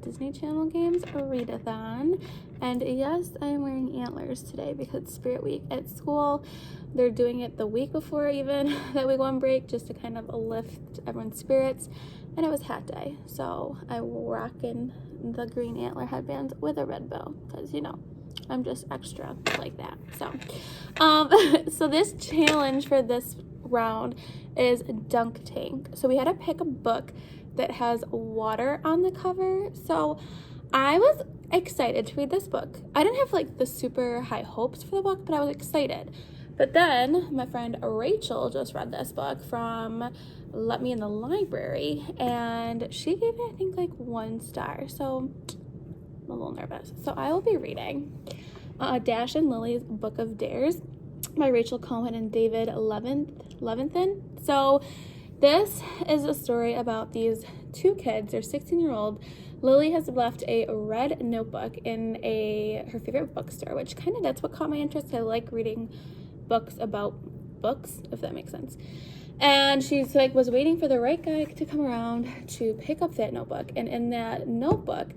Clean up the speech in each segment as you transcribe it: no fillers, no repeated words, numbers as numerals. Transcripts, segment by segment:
Disney Channel games readathon. And yes, I'm wearing antlers today because it's Spirit Week at school. They're doing it the week before even that we go on break, just to kind of lift everyone's spirits. And it was hat day, so I'm rocking the green antler headbands with a red bow because, you know, I'm just extra like that. So this challenge for this round is Dunk Tank. So we had to pick a book that has water on the cover. So I was excited to read this book. I didn't have like the super high hopes for the book, but I was excited. But then my friend Rachel just read this book from Let Me in the Library, and she gave it, I think, like 1 star. So I'm a little nervous. So I will be reading Dash and Lily's Book of Dares by Rachel Cohen and David Levithan. So this is a story about these 2 kids. They're 16-year-old. Lily has left a red notebook in her favorite bookstore, which kind of, that's what caught my interest. I like reading books about books, if that makes sense. And she's like, was waiting for the right guy to come around to pick up that notebook. And in that notebook,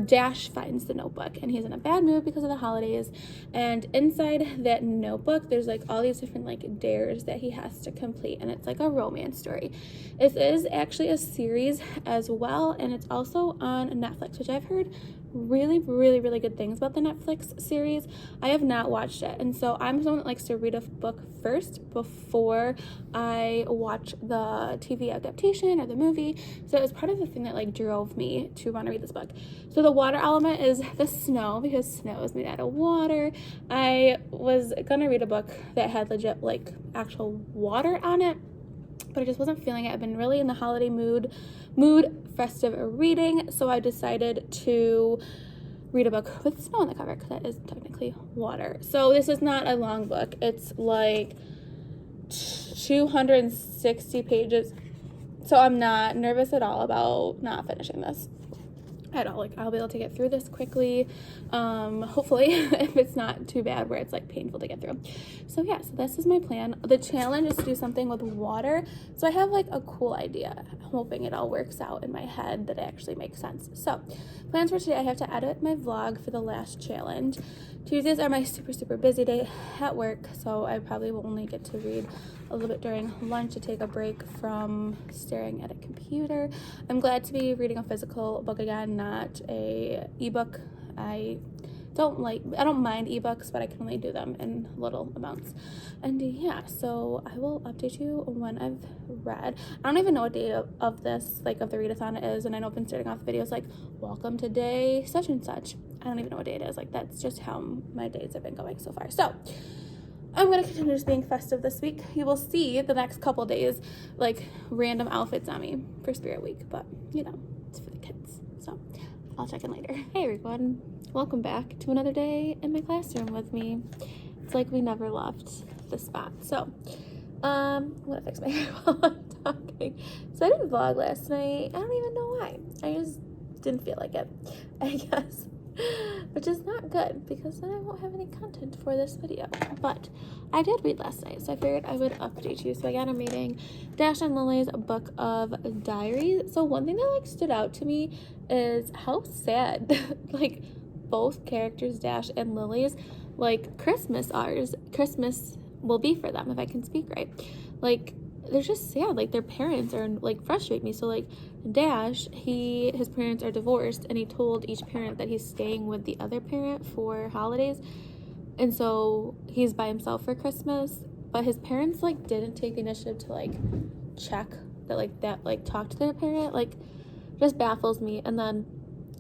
Dash finds the notebook, and he's in a bad mood because of the holidays. And inside that notebook, there's like all these different like dares that he has to complete, and it's like a romance story. This is actually a series as well, and it's also on Netflix, which I've heard really, really, really good things about the Netflix series. I have not watched it, and so I'm someone that likes to read a book first before I watch the TV adaptation or the movie. So it was part of the thing that like drove me to want to read this book. So the water element is the snow, because snow is made out of water. I was gonna read a book that had legit like actual water on it, but I just wasn't feeling it. I've been really in the holiday mood, festive reading, so I decided to read a book with snow on the cover, because that is technically water. So this is not a long book. It's like 260 pages, so I'm not nervous at all about not finishing this at all. Like, I'll be able to get through this quickly, hopefully, if it's not too bad where it's like painful to get through. So yeah, so this is my plan. The challenge is to do something with water, so I have like a cool idea. I'm hoping it all works out in my head, that it actually makes sense. So plans for today: I have to edit my vlog for the last challenge. Tuesdays are my super busy day at work, so I probably will only get to read a little bit during lunch to take a break from staring at a computer. I'm glad to be reading a physical book again, not a ebook. I don't mind ebooks, but I can only do them in little amounts. And yeah, so I will update you when I've read. I don't even know what day of this, like of the readathon is, and I know I've been starting off videos like, welcome to day such and such. I don't even know what day it is. Like, that's just how my days have been going so far. So I'm going to continue just being festive this week. You will see the next couple days, like, random outfits on me for Spirit Week. But, you know, it's for the kids. So I'll check in later. Hey, everyone. Welcome back to another day in my classroom with me. It's like we never left the spot. So, I'm going to fix my hair while I'm talking. So I didn't vlog last night. I don't even know why. I just didn't feel like it, I guess. Which is not good, because then I won't have any content for this video. But I did read last night, so I figured I would update you. So again, I'm reading Dash and Lily's Book of Diaries. So one thing that like stood out to me is how sad like both characters, Dash and Lily's, like Christmas will be for them, if I can speak right. Like, they're just sad. Like, their parents are like frustrate me. So like Dash, his parents are divorced, and he told each parent that he's staying with the other parent for holidays, and so he's by himself for Christmas. But his parents like didn't take the initiative to like check that talk to their parent. Like, just baffles me. And then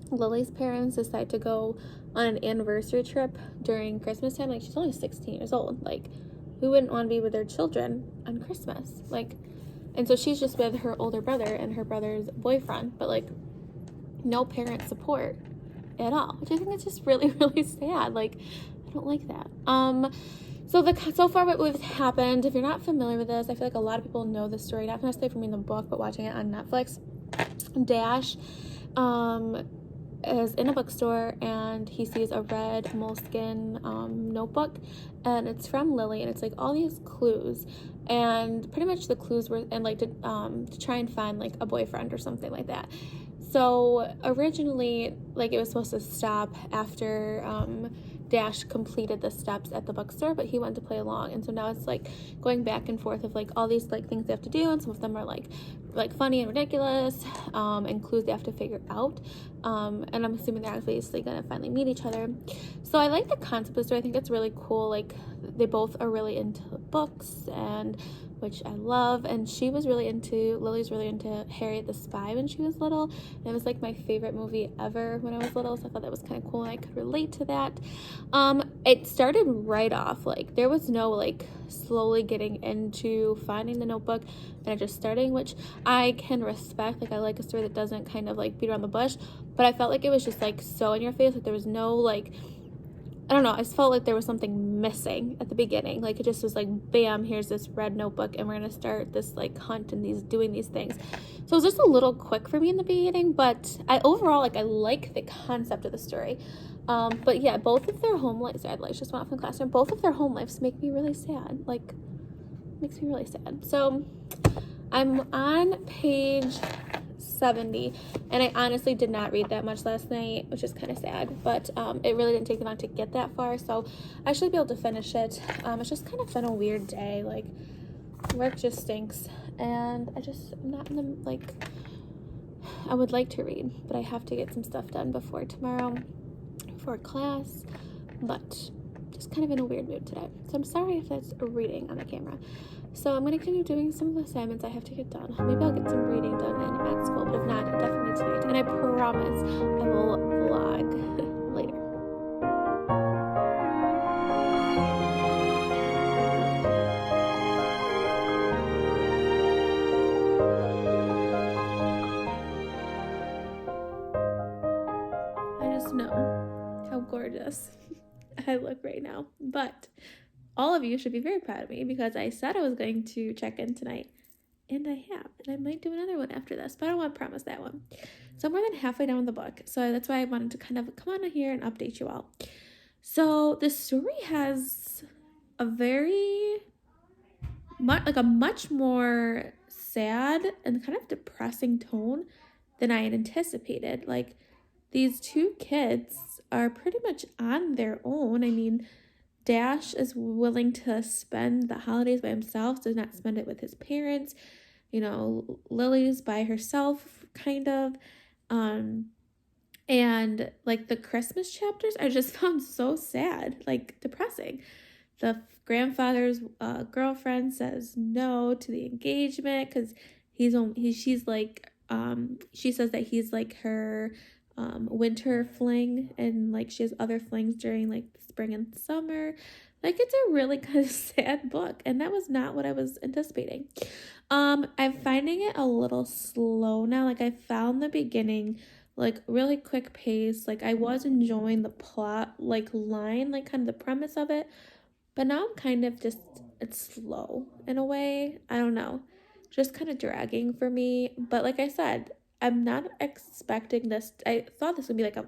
Lily's parents decide to go on an anniversary trip during Christmas time. Like, she's only 16 years old. Like, who wouldn't want to be with their children on Christmas? Like, and so she's just with her older brother and her brother's boyfriend, but like no parent support at all, which I think is just really, really sad. Like, I don't like that. So far what happened, if you're not familiar with this, I feel like a lot of people know this story, not necessarily from reading the book, but watching it on Netflix. Dash is in a bookstore, and he sees a red moleskin notebook, and it's from Lily, and it's like all these clues, and pretty much the clues were and like to try and find like a boyfriend or something like that. So originally, like, it was supposed to stop after Dash completed the steps at the bookstore, but he wanted to play along, and so now it's like going back and forth of like all these like things they have to do, and some of them are like funny and ridiculous, and clues they have to figure out, and I'm assuming they're obviously gonna finally meet each other. So I like the concept of the story. I think it's really cool. Like, they both are really into books, and which I love, and Lily's really into Harriet the Spy when she was little, and it was like my favorite movie ever when I was little, so I thought that was kind of cool and I could relate to that. It started right off, like, there was no like slowly getting into finding the notebook and just starting, which I can respect. Like, I like a story that doesn't kind of like beat around the bush, but I felt like it was just like so in your face, like there was no like, I don't know, I just felt like there was something missing at the beginning. Like, it just was like, bam, here's this red notebook, and we're gonna start this like hunt and doing these things. So it was just a little quick for me in the beginning, but I overall, like, I like the concept of the story. But yeah, both of their home lives, I just went off in the classroom, both of their home lives make me really sad. Like, makes me really sad. So I'm on page 70, and I honestly did not read that much last night, which is kind of sad, but it really didn't take me long to get that far, so I should be able to finish it. It's just kind of been a weird day. Like, work just stinks, and I'm not in the, like, I would like to read, but I have to get some stuff done before tomorrow for class, but just kind of in a weird mood today, so I'm sorry if that's reading on the camera. So I'm going to continue doing some of the assignments I have to get done. Maybe I'll get some reading done at school, but if not, definitely tonight. And I promise I will vlog later. I just know how gorgeous I look right now, but all of you should be very proud of me because I said I was going to check in tonight, and I have, and I might do another one after this, but I don't want to promise that one. So I'm more than halfway down the book, so that's why I wanted to kind of come on here and update you all. So the story has a much more sad and kind of depressing tone than I had anticipated. Like, these two kids are pretty much on their own. I mean, Dash is willing to spend the holidays by himself, does not spend it with his parents. You know, Lily's by herself, kind of. And like the Christmas chapters I just found so sad, like depressing. The grandfather's girlfriend says no to the engagement because she's like, she says that he's like her winter fling, and like she has other flings during like spring and summer. Like, it's a really kind of sad book, and that was not what I was anticipating. I'm finding it a little slow now. Like, I found the beginning like really quick pace. Like, I was enjoying the plot like line, like kind of the premise of it, but now I'm kind of just, it's slow in a way. I don't know, just kind of dragging for me. But like I said, I'm not expecting this. I thought this would be like a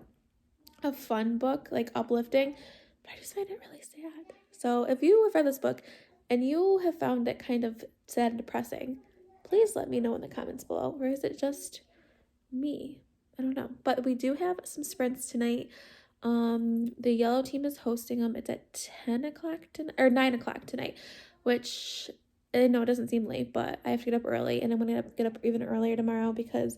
fun book, like uplifting, but I just find it really sad. So if you have read this book and you have found it kind of sad and depressing, please let me know in the comments below. Or is it just me? I don't know. But we do have some sprints tonight. The yellow team is hosting them. It's at 9 o'clock tonight, which I know it doesn't seem late, but I have to get up early, and I'm going to get up even earlier tomorrow because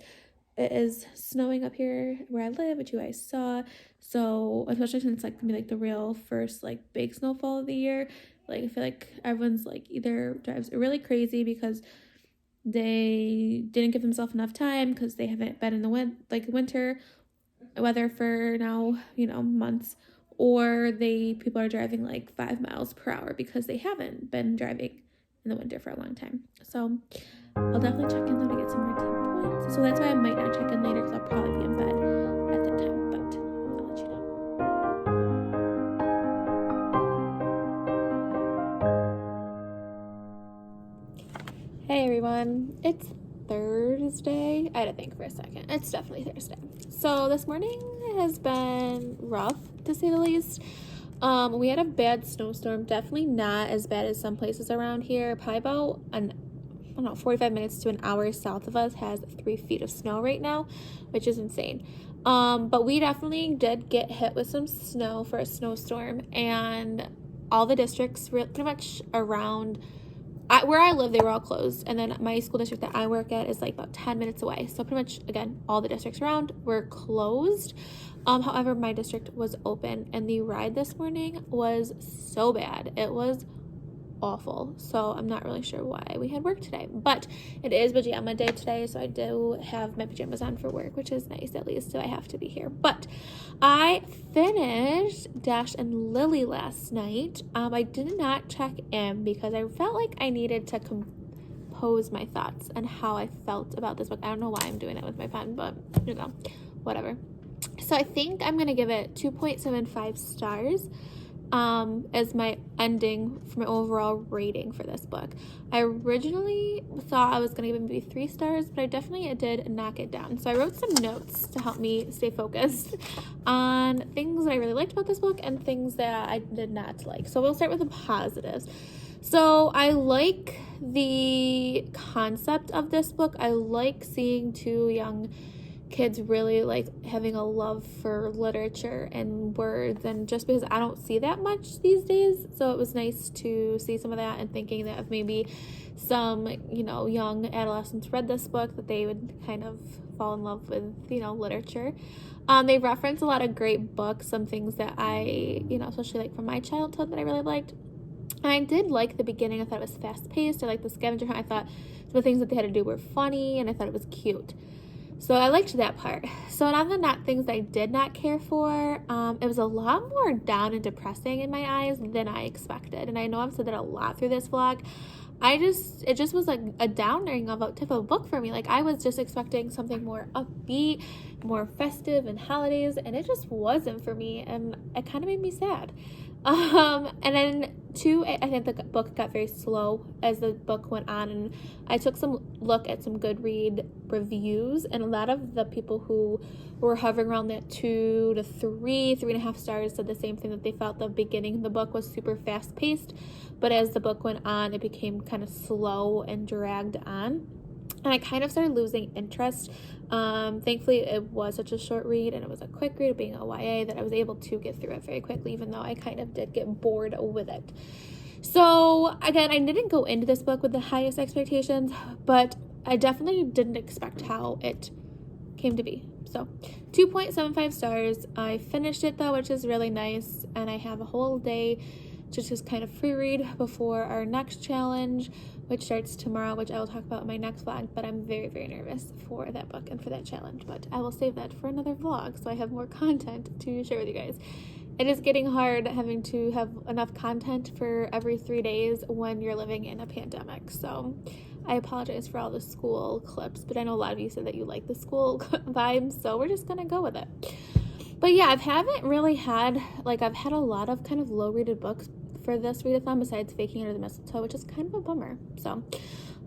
it is snowing up here where I live, which you guys saw. So especially since it's like gonna be like the real first like big snowfall of the year, like I feel like everyone's like either drives really crazy because they didn't give themselves enough time because they haven't been in the winter weather for now, you know, months, or people are driving like 5 miles per hour because they haven't been driving in the winter for a long time. So I'll definitely check in though to get some more team points. So that's why I might not check in later because I'll probably be in bed at that time, but I'll let you know. Hey everyone, it's Thursday. I had to think for a second. It's definitely Thursday. So this morning has been rough, to say the least. We had a bad snowstorm, definitely not as bad as some places around here, probably about I don't know, 45 minutes to an hour south of us has 3 feet of snow right now, which is insane. But we definitely did get hit with some snow for a snowstorm, and all the districts pretty much around where I live, they were all closed. And then my school district that I work at is like about 10 minutes away. So pretty much, again, all the districts around were closed. However, my district was open, and the ride this morning was so bad. It was awful. So I'm not really sure why we had work today, but it is pajama day today, so I do have my pajamas on for work, which is nice, at least, so I have to be here. But I finished Dash and Lily last night. I did not check in because I felt like I needed to compose my thoughts and how I felt about this book. I don't know why I'm doing it with my pen, but you know, whatever. So I think I'm gonna give it 2.75 stars as my ending for my overall rating for this book. I originally thought I was going to give it maybe 3 stars, but I definitely did knock it down. So I wrote some notes to help me stay focused on things that I really liked about this book and things that I did not like. So we'll start with the positives. So I like the concept of this book. I like seeing 2 young kids really like having a love for literature and words, and just because I don't see that much these days, so it was nice to see some of that, and thinking that if maybe some, you know, young adolescents read this book, that they would kind of fall in love with, you know, literature. They reference a lot of great books, some things that I, you know, especially like from my childhood that I really liked. And I did like the beginning. I thought it was fast-paced. I liked the scavenger hunt. I thought some of the things that they had to do were funny, and I thought it was cute. So I liked that part. So other than that, things I did not care for, it was a lot more down and depressing in my eyes than I expected. And I know I've said that a lot through this vlog. It just was like a downing of a typical book for me. Like, I was just expecting something more upbeat, more festive and holidays, and it just wasn't for me, and it kind of made me sad. And then 2, I think the book got very slow as the book went on, and I took some look at some Goodread reviews, and a lot of the people who were hovering around that 2 to 3.5 stars said the same thing, that they felt the beginning of the book was super fast paced, but as the book went on, it became kind of slow and dragged on. And I kind of started losing interest. Thankfully, it was such a short read, and it was a quick read, being a YA, that I was able to get through it very quickly, even though I kind of did get bored with it. So again, I didn't go into this book with the highest expectations, but I definitely didn't expect how it came to be. So 2.75 stars. I finished it though, which is really nice, and I have a whole day to just kind of free read before our next challenge, which starts tomorrow, which I will talk about in my next vlog. But I'm very, very nervous for that book and for that challenge, but I will save that for another vlog so I have more content to share with you guys. It is getting hard having to have enough content for every 3 days when you're living in a pandemic, so I apologize for all the school clips, but I know a lot of you said that you like the school vibes, so we're just gonna go with it. But yeah, I've had a lot of kind of low rated books for this readathon besides Faking Under the Mistletoe, which is kind of a bummer. So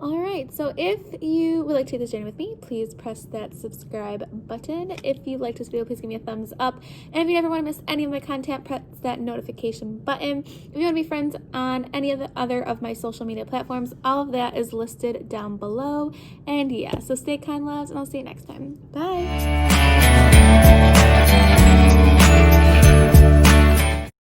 alright, so if you would like to take this journey with me, please press that subscribe button. If you like this video, please give me a thumbs up, and if you never want to miss any of my content, press that notification button. If you want to be friends on any of the other of my social media platforms, all of that is listed down below. And yeah, so stay kind, loves, and I'll see you next time. Bye.